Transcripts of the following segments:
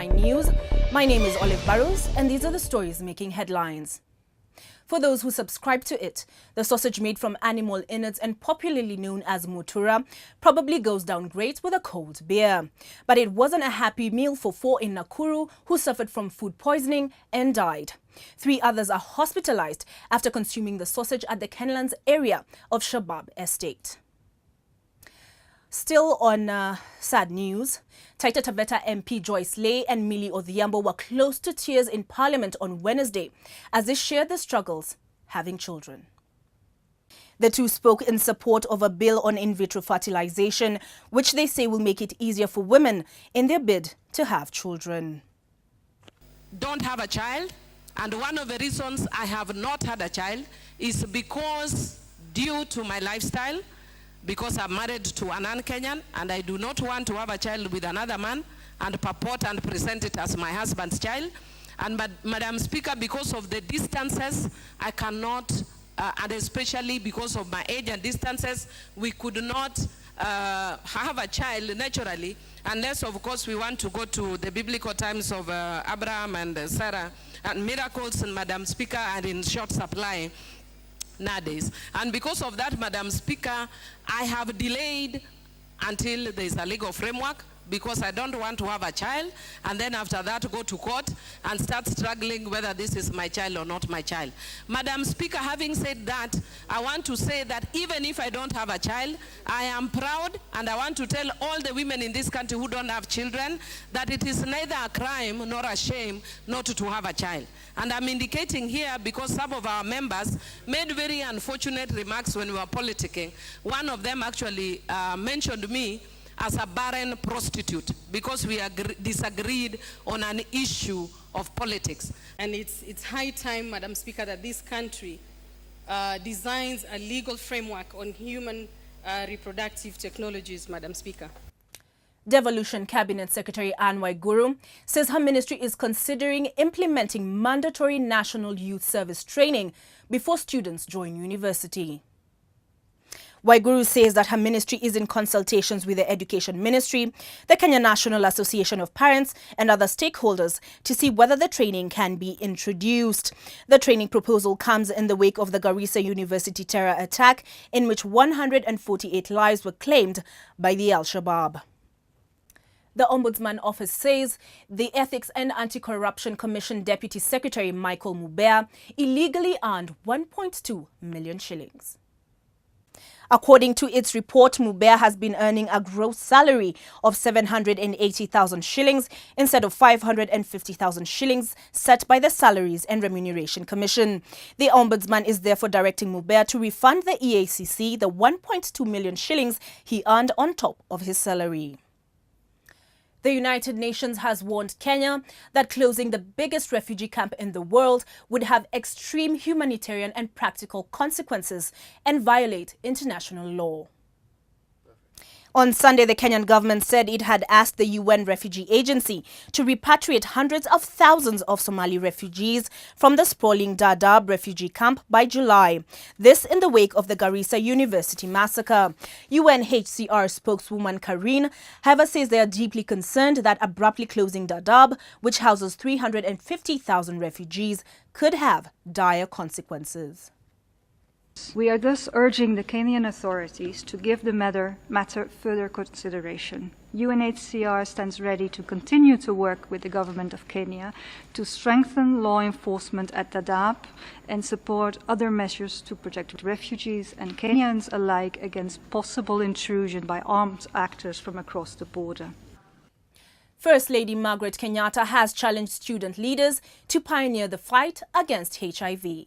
9 News. My name is Olive Barrows, and these are the stories making headlines. For those who subscribe to it, the sausage made from animal innards and popularly known as motura probably goes down great with a cold beer. But it wasn't a happy meal for 4 in Nakuru who suffered from food poisoning and died. 3 others are hospitalized after consuming the sausage at the Kenlands area of Shabab Estate. Still on sad news, Taita Taveta MP Joyce Lay and Millie Odhiambo were close to tears in Parliament on Wednesday as they shared their struggles having children. The two spoke in support of a bill on in vitro fertilization, which they say will make it easier for women in their bid to have children. Don't have a child, and one of the reasons I have not had a child is because due to my lifestyle, because I'm married to a non-Kenyan and I do not want to have a child with another man and purport and present it as my husband's child. And Madam Speaker, because of the distances, I cannot, and especially because of my age and distances, we could not have a child naturally, unless of course we want to go to the biblical times of Abraham and Sarah, and miracles, and Madam Speaker, are in short supply nowadays. And because of that, Madam Speaker, I have delayed until there is a legal framework, because I don't want to have a child and then after that go to court and start struggling whether this is my child or not my child. Madam Speaker, having said that, I want to say that even if I don't have a child, I am proud, and I want to tell all the women in this country who don't have children that it is neither a crime nor a shame not to have a child. And I'm indicating here because some of our members made very unfortunate remarks when we were politicking. One of them actually mentioned me as a barren prostitute because we disagreed on an issue of politics. And it's high time, Madam Speaker, that this country designs a legal framework on human reproductive technologies, Madam Speaker. Devolution Cabinet Secretary Anne Waiguru says her ministry is considering implementing mandatory National Youth Service training before students join university. Waiguru says that her ministry is in consultations with the Education Ministry, the Kenya National Association of Parents and other stakeholders to see whether the training can be introduced. The training proposal comes in the wake of the Garissa University terror attack in which 148 lives were claimed by the Al-Shabaab. The Ombudsman Office says the Ethics and Anti-Corruption Commission Deputy Secretary Michael Mubea illegally earned 1.2 million shillings. According to its report, Mubea has been earning a gross salary of 780,000 shillings instead of 550,000 shillings set by the Salaries and Remuneration Commission. The Ombudsman is therefore directing Mubea to refund the EACC the 1.2 million shillings he earned on top of his salary. The United Nations has warned Kenya that closing the biggest refugee camp in the world would have extreme humanitarian and practical consequences and violate international law. On Sunday, the Kenyan government said it had asked the UN Refugee Agency to repatriate hundreds of thousands of Somali refugees from the sprawling Dadaab refugee camp by July. This in the wake of the Garissa University massacre. UNHCR spokeswoman Karine, however, says they are deeply concerned that abruptly closing Dadaab, which houses 350,000 refugees, could have dire consequences. We are thus urging the Kenyan authorities to give the matter further consideration. UNHCR stands ready to continue to work with the government of Kenya to strengthen law enforcement at Dadaab and support other measures to protect refugees and Kenyans alike against possible intrusion by armed actors from across the border. First Lady Margaret Kenyatta has challenged student leaders to pioneer the fight against HIV.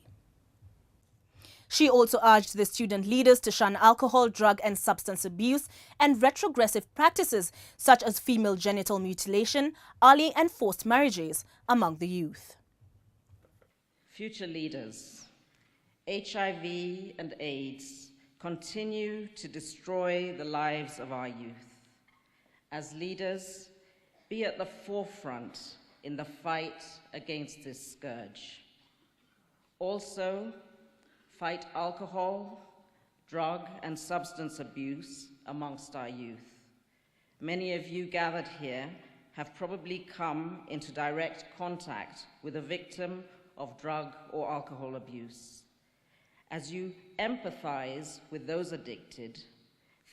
She also urged the student leaders to shun alcohol, drug and substance abuse and retrogressive practices such as female genital mutilation, early and forced marriages among the youth. Future leaders, HIV and AIDS continue to destroy the lives of our youth. As leaders, be at the forefront in the fight against this scourge. Also, fight alcohol, drug and substance abuse amongst our youth. Many of you gathered here have probably come into direct contact with a victim of drug or alcohol abuse. As you empathize with those addicted,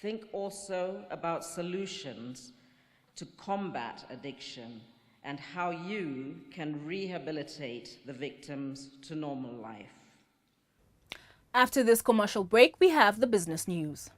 think also about solutions to combat addiction and how you can rehabilitate the victims to normal life. After this commercial break, we have the business news.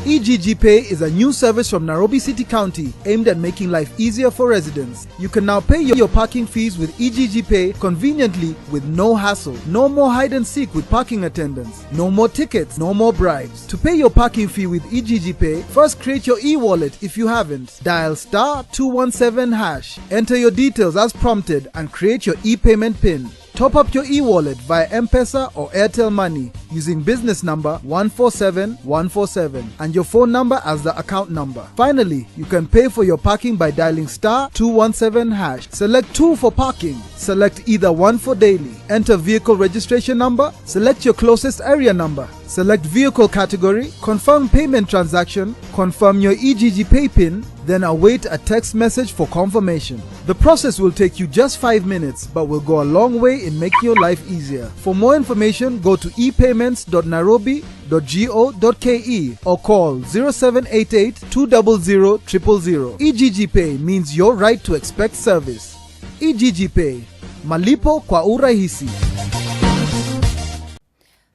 EGG Pay is a new service from Nairobi City County aimed at making life easier for residents. You can now pay your parking fees with EGG Pay conveniently with no hassle. No more hide and seek with parking attendants. No more tickets, no more bribes. To pay your parking fee with EGG Pay, first create your e-wallet if you haven't. Dial *217#. Enter your details as prompted and create your e-payment PIN. Top up your e-wallet via M-Pesa or Airtel Money using business number 147147 and your phone number as the account number. Finally, you can pay for your parking by dialing *217#. Select 2 for parking. Select either 1 for daily. Enter vehicle registration number. Select your closest area number. Select vehicle category. Confirm payment transaction. Confirm your EGG Pay PIN. Then await a text message for confirmation. The process will take you just 5 minutes, but will go a long way in making your life easier. For more information, go to epayments.nairobi.go.ke or call 0788 200 000. EGG Pay means your right to expect service. EGG Pay, malipo kwa urahisi.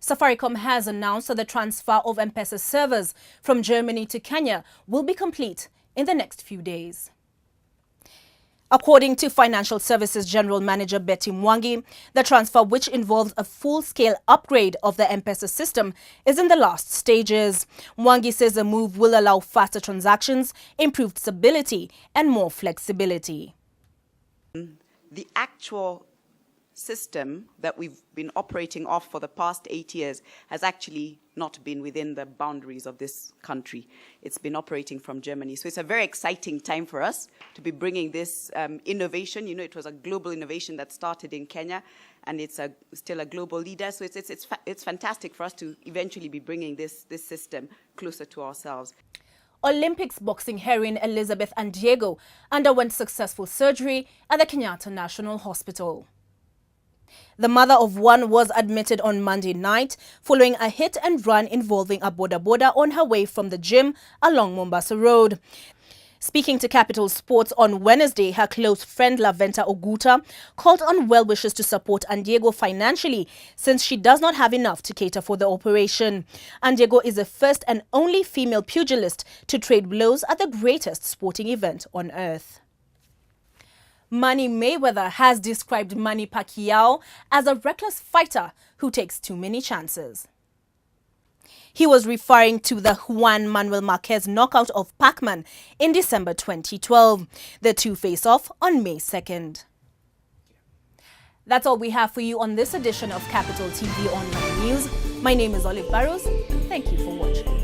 Safaricom has announced that the transfer of M-Pesa servers from Germany to Kenya will be complete in the next few days. According to Financial Services General Manager Betty Mwangi, the transfer, which involves a full-scale upgrade of the M-Pesa system, is in the last stages. Mwangi says the move will allow faster transactions, improved stability, and more flexibility. The actual system that we've been operating off for the past 8 years has actually not been within the boundaries of this country. It's been operating from Germany. So it's a very exciting time for us to be bringing this innovation. You know, it was a global innovation that started in Kenya, and it's still a global leader. So it's fantastic for us to eventually be bringing this system closer to ourselves. Olympics boxing heroine Elizabeth Andiego underwent successful surgery at the Kenyatta National Hospital. The mother of one was admitted on Monday night following a hit and run involving a boda on her way from the gym along Mombasa Road. Speaking to Capital Sports on Wednesday, her close friend Laventa Oguta called on well-wishers to support Andiego financially since she does not have enough to cater for the operation. Andiego is the first and only female pugilist to trade blows at the greatest sporting event on earth. Manny Mayweather has described Manny Pacquiao as a reckless fighter who takes too many chances. He was referring to the Juan Manuel Marquez knockout of Pac-Man in December 2012. The two face off on May 2nd. That's all we have for you on this edition of Capital TV Online News. My name is Olive Barrows. Thank you for watching.